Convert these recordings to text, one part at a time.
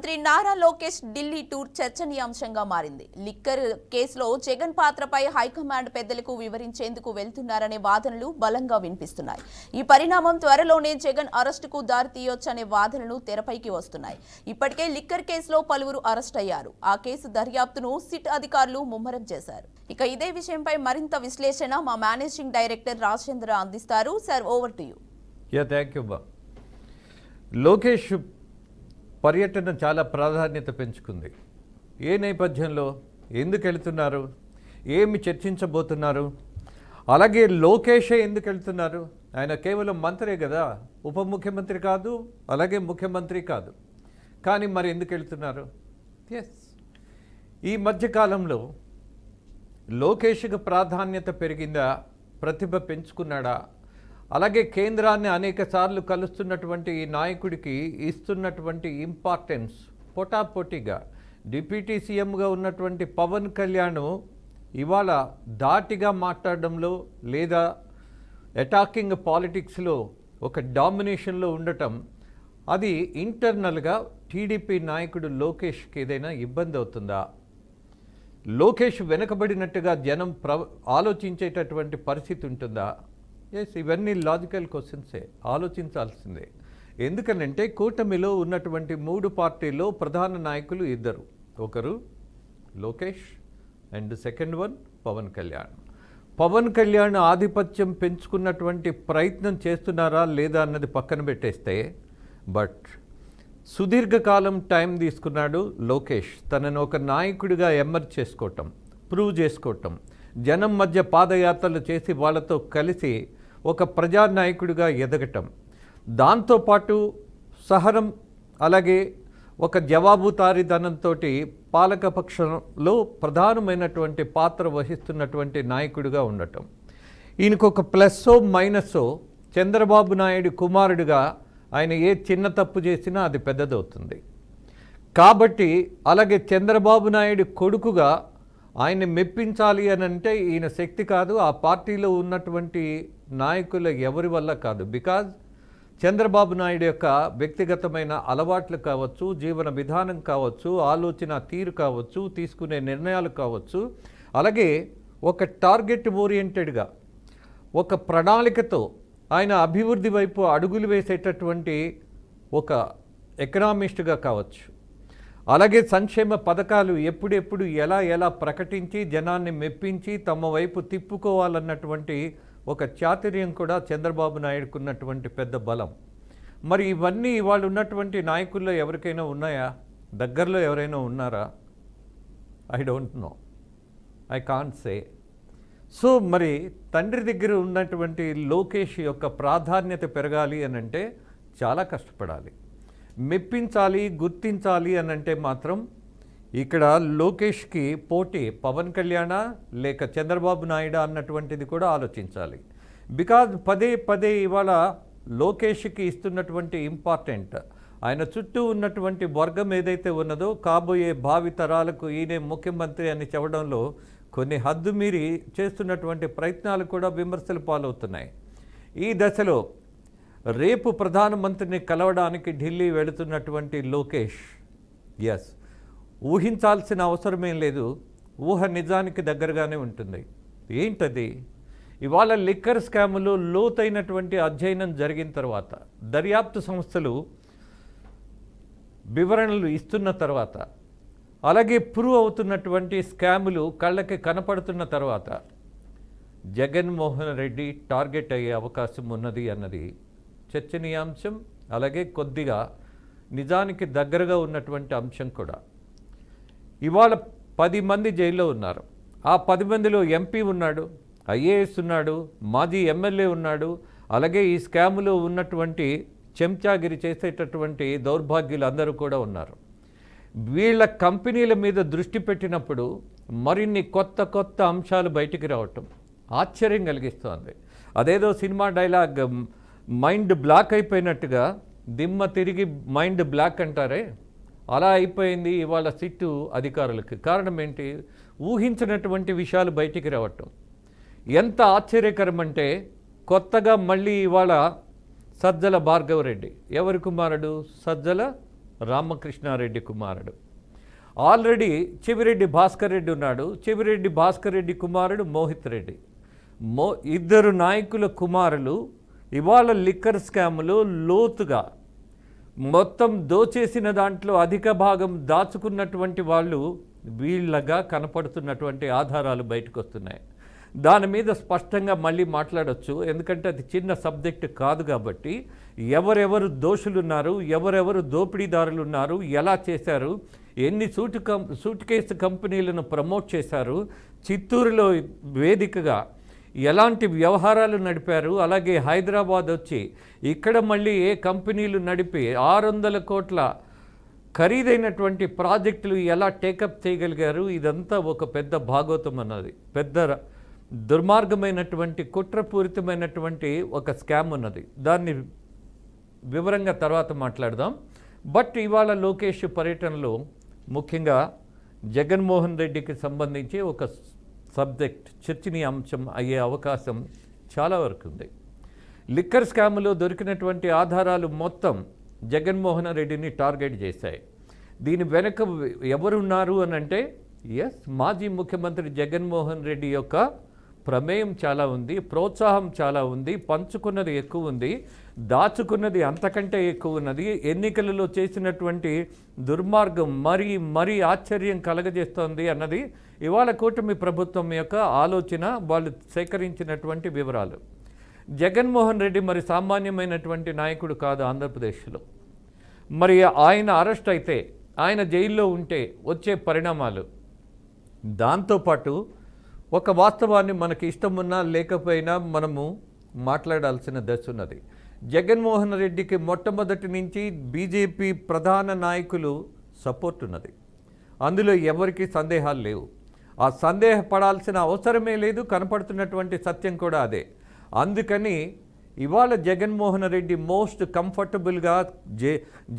మంత్రి నారా లోకేష్ ఢిల్లీ టూర్ చర్చనీయాంశంగా మారింది. లిక్కర్ కేసులో జగన్ పాత్రపై హైకమాండ్ పెద్దలకు వివరించేందుకు వెళ్తున్నారనే వాదనలు బలంగా వినిపిస్తున్నాయి. ఈ పరిణామం త్వరలోనే జగన్ అరెస్టుకు దారితీయొచ్చనే వాదనలు తెరపైకి వస్తున్నాయి. ఇప్పటికే లిక్కర్ కేసులో పలువురు అరెస్ట్ అయ్యారు. ఆ కేసు దర్యాప్తును సిట్ అధికారులు ముమ్మరం చేశారు. ఇక ఇదే విషయంపై మరింత విశ్లేషణ మా మేనేజింగ్ డైరెక్టర్ రాజేంద్ర అందిస్తారు. Sir, over to you. Thank you. Lokesh పర్యటన చాలా ప్రాధాన్యత పెంచుకుంది. ఏ నేపథ్యంలో, ఎందుకు వెళ్తున్నారు, ఏమి చర్చించబోతున్నారు, అలాగే లోకేషే ఎందుకు వెళ్తున్నారు? ఆయన కేవలం మంత్రే కదా, ఉప ముఖ్యమంత్రి కాదు, అలాగే ముఖ్యమంత్రి కాదు. కానీ మరి ఎందుకు వెళ్తున్నారు? ఈ మధ్యకాలంలో లోకేష్కి ప్రాధాన్యత పెరిగిందా, ప్రతిభ పెంచుకున్నాడా, అలాగే కేంద్రాన్ని అనేక సార్లు కలుస్తున్నటువంటి ఈ నాయకుడికి ఇస్తున్నటువంటి ఇంపార్టెన్స్ పోటాపోటీగా డిప్యూటీ సీఎంగా ఉన్నటువంటి పవన్ కళ్యాణ్ ఇవాళ ధాటిగా మాట్లాడడంలో లేదా అటాకింగ్ పాలిటిక్స్లో ఒక డామినేషన్లో ఉండటం, అది ఇంటర్నల్గా టీడీపీ నాయకుడు లోకేష్కి ఏదైనా ఇబ్బంది అవుతుందా? లోకేష్ వెనుకబడినట్టుగా జనం ఆలోచించేటటువంటి పరిస్థితి ఉంటుందా? ఇవన్నీ లాజికల్ క్వశ్చన్సే, ఆలోచించాల్సిందే. ఎందుకనంటే కూటమిలో ఉన్నటువంటి 3 పార్టీల్లో ప్రధాన నాయకులు ఇద్దరు. ఒకరు Lokesh and second one Pawan Kalyan. Pawan Kalyan ఆధిపత్యం పెంచుకున్నటువంటి ప్రయత్నం చేస్తున్నారా లేదా అన్నది పక్కన పెట్టేస్తే, బట్ సుదీర్ఘకాలం టైం తీసుకున్నాడు లోకేష్ తనను ఒక నాయకుడిగా ఎమర్జ్ చేసుకోవటం, ప్రూవ్ చేసుకోవటం, జనం మధ్య పాదయాత్రలు చేసి వాళ్ళతో కలిసి ఒక ప్రజానాయకుడిగా ఎదగటం, దాంతోపాటు సహనం అలాగే ఒక జవాబుదారీతనంతో పాలకపక్షంలో ప్రధానమైనటువంటి పాత్ర వహిస్తున్నటువంటి నాయకుడిగా ఉండటం. ఈయనకొక ప్లస్సో మైనస్సో చంద్రబాబు నాయుడు కుమారుడిగా ఆయన ఏ చిన్న తప్పు చేసినా అది పెద్దదవుతుంది. కాబట్టి అలాగే చంద్రబాబు నాయుడు కొడుకుగా ఆయన్ని మెప్పించాలి అని అంటే ఈయన శక్తి కాదు, ఆ పార్టీలో ఉన్నటువంటి నాయకుల ఎవరి వల్ల కాదు. బికాజ్ చంద్రబాబు నాయుడు యొక్క వ్యక్తిగతమైన అలవాట్లు కావచ్చు, జీవన విధానం కావచ్చు, ఆలోచన తీరు కావచ్చు, తీసుకునే నిర్ణయాలు కావచ్చు, అలాగే ఒక టార్గెట్ ఓరియంటెడ్గా ఒక ప్రణాళికతో ఆయన అభివృద్ధి వైపు అడుగులు వేసేటటువంటి ఒక ఎకనామిస్ట్గా కావచ్చు, అలాగే సంక్షేమ పథకాలు ఎప్పుడెప్పుడు ఎలా ప్రకటించి జనాన్ని మెప్పించి తమ వైపు తిప్పుకోవాలన్నటువంటి ఒక చాతుర్యం కూడా చంద్రబాబు నాయుడుకు ఉన్నటువంటి పెద్ద బలం. మరి ఇవన్నీ వాళ్ళు ఉన్నటువంటి నాయకుల్లో ఎవరికైనా ఉన్నాయా? దగ్గరలో ఎవరైనా ఉన్నారా? I don't know, I can't say. So మరి తండ్రి దగ్గర ఉన్నటువంటి లోకేష్ యొక్క ప్రాధాన్యత పెరగాలి అని అంటే చాలా కష్టపడాలి. మెప్పించాలి, గుర్తించాలి అని అంటే మాత్రం ఇక్కడ లోకేష్కి పోటీ పవన్ కళ్యాణ లేక చంద్రబాబు నాయుడు అన్నటువంటిది కూడా ఆలోచించాలి. బికాజ్ పదే ఇవాళ లోకేష్కి ఇస్తున్నటువంటి ఇంపార్టెంట్ ఆయన చుట్టూ ఉన్నటువంటి వర్గం ఏదైతే ఉన్నదో కాబోయే భావి తరాలకు ఈయనే ముఖ్యమంత్రి అని చెప్పడంలో కొన్ని హద్దు మీరి చేస్తున్నటువంటి ప్రయత్నాలు కూడా విమర్శలు పాలవుతున్నాయి. ఈ దశలో రేపు ప్రధానమంత్రిని కలవడానికి ఢిల్లీ వెళుతున్నటువంటి లోకేష్ ఊహించాల్సిన అవసరమేం లేదు, ఊహ నిజానికి దగ్గరగానే ఉంటుంది. ఏంటది? ఇవాళ లిక్కర్ స్కాములో లోతైనటువంటి అధ్యయనం జరిగిన తర్వాత, దర్యాప్తు సంస్థలు వివరణలు ఇస్తున్న తర్వాత, అలాగే ప్రూవ్ అవుతున్నటువంటి స్కాములు కళ్ళకి కనపడుతున్న తర్వాత జగన్మోహన్ రెడ్డి టార్గెట్ అయ్యే అవకాశం ఉన్నది అన్నది చర్చనీయాంశం. అలాగే కొద్దిగా నిజానికి దగ్గరగా ఉన్నటువంటి అంశం కూడా. ఇవాళ 10 మంది జైల్లో ఉన్నారు. ఆ 10 మందిలో ఎంపీ ఉన్నాడు, ఐఏఎస్ ఉన్నాడు, మాజీ ఎమ్మెల్యే ఉన్నాడు, అలాగే ఈ స్కాములో ఉన్నటువంటి చెంచాగిరి చేసేటటువంటి దౌర్భాగ్యులు అందరూ కూడా ఉన్నారు. వీళ్ళ కంపెనీల మీద దృష్టి పెట్టినప్పుడు మరిన్ని కొత్త అంశాలు బయటికి రావటం ఆశ్చర్యం కలిగిస్తోంది. అదేదో సినిమా డైలాగ్ మైండ్ బ్లాక్ అయిపోయినట్టుగా, దిమ్మ తిరిగి మైండ్ బ్లాక్ అంటారే, అలా అయిపోయింది ఇవాళ సిట్టు అధికారులకి. కారణం ఏంటి? ఊహించినటువంటి విషయాలు బయటికి రావటం. ఎంత ఆశ్చర్యకరం అంటే కొత్తగా మళ్ళీ ఇవాళ సజ్జల భార్గవరెడ్డి, ఎవరి కుమారుడు? సజ్జల రామకృష్ణారెడ్డి కుమారుడు. ఆల్రెడీ చెవిరెడ్డి భాస్కర్ రెడ్డి ఉన్నాడు. చెవిరెడ్డి భాస్కర్ రెడ్డి కుమారుడు మోహిత్ రెడ్డి. ఇద్దరు నాయకుల కుమారులు ఇవాళ లిక్కర్ స్కామ్లో లోతుగా మొత్తం దోచేసిన దాంట్లో అధిక భాగం దాచుకున్నటువంటి వాళ్ళు వీళ్ళగా కనపడుతున్నటువంటి ఆధారాలు బయటకు వస్తున్నాయి. దాని మీద స్పష్టంగా మళ్ళీ మాట్లాడవచ్చు, ఎందుకంటే అది చిన్న సబ్జెక్ట్ కాదు కాబట్టి. ఎవరెవరు దోషులున్నారు, ఎవరెవరు దోపిడీదారులు ఉన్నారు, ఎలా చేశారు, ఎన్ని సూట్ కేసు కంపెనీలను ప్రమోట్ చేశారు, చిత్తూరులో వేదికగా ఎలాంటి వ్యవహారాలు నడిపారు, అలాగే హైదరాబాద్ వచ్చి ఇక్కడ మళ్ళీ ఏ కంపెనీలు నడిపి 600 కోట్ల ఖరీదైనటువంటి ప్రాజెక్టులు ఎలా టేకప్ చేయగలిగారు. ఇదంతా ఒక పెద్ద భాగవతం అన్నది, పెద్ద దుర్మార్గమైనటువంటి కుట్రపూరితమైనటువంటి ఒక స్కామ్ ఉన్నది. దాన్ని వివరంగా తర్వాత మాట్లాడదాం. బట్ ఇవాళ లోకేష్ పర్యటనలో ముఖ్యంగా జగన్మోహన్ రెడ్డికి సంబంధించి ఒక సబ్జెక్ట్ చర్చనీయాంశం అయ్యే అవకాశం చాలా వరకు ఉంది. లిక్కర్ స్కామ్లో దొరికినటువంటి ఆధారాలు మొత్తం జగన్మోహన్ రెడ్డిని టార్గెట్ చేశాయి. దీని వెనక ఎవరున్నారు అని అంటే మాజీ ముఖ్యమంత్రి జగన్మోహన్ రెడ్డి యొక్క ప్రమేయం చాలా ఉంది, ప్రోత్సాహం చాలా ఉంది, పంచుకున్నది ఎక్కువ ఉంది, దాచుకున్నది అంతకంటే ఎక్కువ ఉన్నది. ఎన్నికలలో చేసినటువంటి దుర్మార్గం మరీ ఆశ్చర్యం కలగజేస్తోంది అన్నది ఇవాళ కూటమి ప్రభుత్వం యొక్క ఆలోచన, వాళ్ళు సేకరించినటువంటి వివరాలు. జగన్మోహన్ రెడ్డి మరి సామాన్యమైనటువంటి నాయకుడు కాదు ఆంధ్రప్రదేశ్లో. మరి ఆయన అరెస్ట్ అయితే, ఆయన జైల్లో ఉంటే వచ్చే పరిణామాలు, దాంతోపాటు ఒక వాస్తవాన్ని మనకి ఇష్టం ఉన్నా లేకపోయినా మనము మాట్లాడాల్సిన దశ ఉన్నది. జగన్మోహన్ రెడ్డికి మొట్టమొదటి నుంచి బీజేపీ ప్రధాన నాయకులు సపోర్ట్ ఉన్నది. అందులో ఎవరికి సందేహాలు లేవు. ఆ సందేహపడాల్సిన అవసరమే లేదు. కనపడుతున్నటువంటి సత్యం కూడా అదే. అందుకని ఇవాళ జగన్మోహన్ రెడ్డి మోస్ట్ కంఫర్టబుల్గా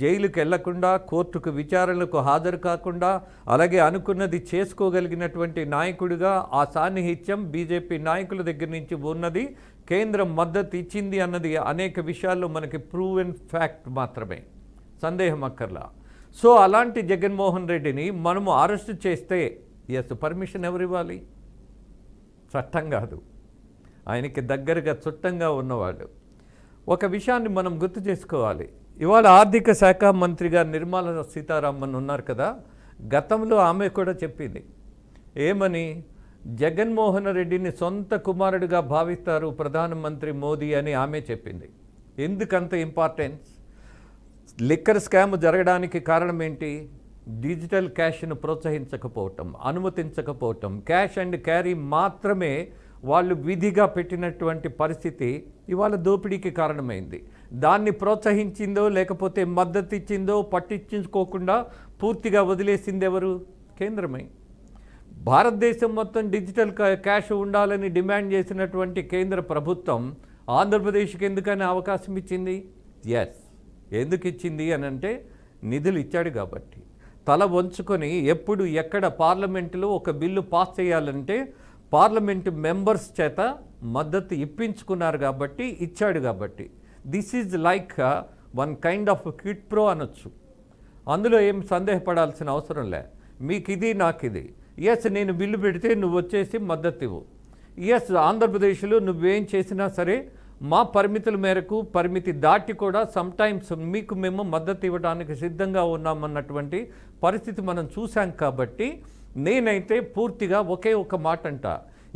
జైలుకి వెళ్లకుండా, కోర్టుకు విచారణలకు హాజరు కాకుండా, అలాగే అనుకున్నది చేసుకోగలిగినటువంటి నాయకుడిగా ఆ సాన్నిహిత్యం బీజేపీ నాయకుల దగ్గర నుంచి ఉన్నది. కేంద్రం మద్దతు ఇచ్చింది అన్నది అనేక విషయాల్లో మనకి ప్రూవెన్ ఫ్యాక్ట్ మాత్రమే, సందేహం అక్కర్లా. సో అలాంటి జగన్మోహన్ రెడ్డిని మనము అరెస్ట్ చేస్తే పర్మిషన్ ఎవరు ఇవ్వాలి? చట్టం కాదు, ఆయనకి దగ్గరగా చుట్టంగా ఉన్నవాడు. ఒక విషయాన్ని మనం గుర్తు చేసుకోవాలి. ఇవాళ ఆర్థిక శాఖ మంత్రిగా నిర్మలా సీతారామన్ ఉన్నారు కదా, గతంలో ఆమె కూడా చెప్పింది ఏమని, జగన్మోహన్ రెడ్డిని సొంత కుమారుడిగా భావిస్తారు ప్రధానమంత్రి మోదీ అని ఆమె చెప్పింది. ఎందుకంత ఇంపార్టెన్స్? లిక్కర్ స్కామ్ జరగడానికి కారణం ఏంటి? డిజిటల్ క్యాష్ను ప్రోత్సహించకపోవటం, అనుమతించకపోవటం, క్యాష్ అండ్ క్యారీ మాత్రమే వాళ్ళు విధిగా పెట్టినటువంటి పరిస్థితి ఇవాళ దోపిడీకి కారణమైంది. దాన్ని ప్రోత్సహించిందో లేకపోతే మద్దతు ఇచ్చిందో పట్టించుకోకుండా పూర్తిగా వదిలేసింది ఎవరు? కేంద్రమే. భారతదేశం మొత్తం డిజిటల్ క్యాష్ ఉండాలని డిమాండ్ చేసినటువంటి కేంద్ర ప్రభుత్వం ఆంధ్రప్రదేశ్కి ఎందుకని అవకాశం ఇచ్చింది? ఎందుకు ఇచ్చింది అని అంటే నిధులు ఇచ్చాడు కాబట్టి. తల వంచుకొని ఎప్పుడు ఎక్కడ పార్లమెంటులో ఒక బిల్లు పాస్ చేయాలంటే పార్లమెంటు మెంబర్స్ చేత మద్దతు ఇప్పించుకున్నారు కాబట్టి, ఇచ్చాడు కాబట్టి. This is like one kind of quit pro అనొచ్చు. అందులో ఏం సందేహపడాల్సిన అవసరం లే. మీకు ఇది నాకు ఇది. నేను బిల్లు పెడితే నువ్వు వచ్చేసి మద్దతు ఇవ్వు. ఆంధ్రప్రదేశ్లో నువ్వేం చేసినా సరే మా పరిమితుల మేరకు, పరిమితి దాటి కూడా సమ్టైమ్స్ మీకు మేము మద్దతు ఇవ్వడానికి సిద్ధంగా ఉన్నామన్నటువంటి పరిస్థితి మనం చూసాం. కాబట్టి నేనైతే పూర్తిగా ఒకే ఒక మాట అంట,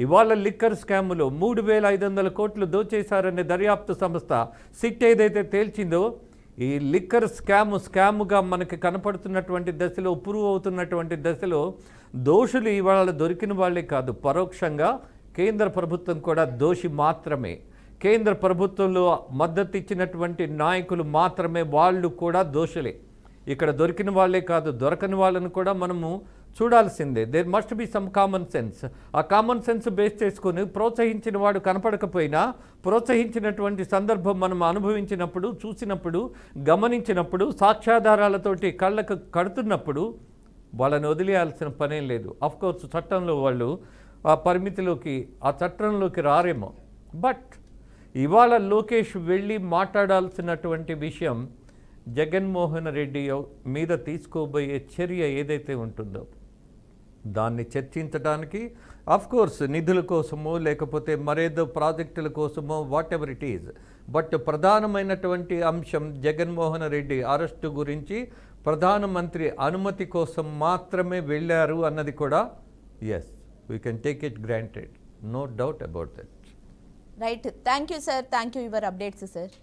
ఇవాళ లిక్కర్ స్కామ్లో 3,500 కోట్లు దోచేశారనే దర్యాప్తు సంస్థ సిట్ ఏదైతే తేల్చిందో, ఈ లిక్కర్ స్కామ్గా మనకి కనపడుతున్నటువంటి దశలో, ప్రూవ్ అవుతున్నటువంటి దశలో దోషులు ఇవాళ దొరికిన వాళ్ళే కాదు, పరోక్షంగా కేంద్ర ప్రభుత్వం కూడా దోషి మాత్రమే. కేంద్ర ప్రభుత్వంలో మద్దతు ఇచ్చినటువంటి నాయకులు మాత్రమే, వాళ్ళు కూడా దోషులే. ఇక్కడ దొరికిన వాళ్ళే కాదు, దొరకని వాళ్ళని కూడా మనము చూడాల్సిందే. There must be some common sense. ఆ కామన్ సెన్స్ బేస్ చేసుకొని ప్రోత్సహించిన వాడు కనపడకపోయినా, ప్రోత్సహించినటువంటి సందర్భం మనం అనుభవించినప్పుడు, చూసినప్పుడు, గమనించినప్పుడు, సాక్ష్యాధారాలతోటి కళ్ళకు కడుతున్నప్పుడు వాళ్ళని వదిలేయాల్సిన పనేం లేదు. అఫ్కోర్స్ చట్టంలో వాళ్ళు ఆ పరిమితిలోకి, ఆ చట్టంలోకి రారేమో. బట్ ఇవాళ లోకేష్ వెళ్ళి మాట్లాడాల్సినటువంటి విషయం జగన్మోహన్ రెడ్డి మీద తీసుకోబోయే చర్య ఏదైతే ఉంటుందో దాన్ని చర్చించడానికి కోర్స్ నిధుల కోసమో లేకపోతే మరేదో ప్రాజెక్టుల కోసమో what ever it is, but ప్రధానమైనటువంటి అంశం జగన్మోహన్ రెడ్డి అరెస్టు గురించి ప్రధానమంత్రి అనుమతి కోసం మాత్రమే వెళ్ళారు అన్నది కూడా yes, we can take it granted, no doubt about that. Right, thank you sir, thank you your updates sir.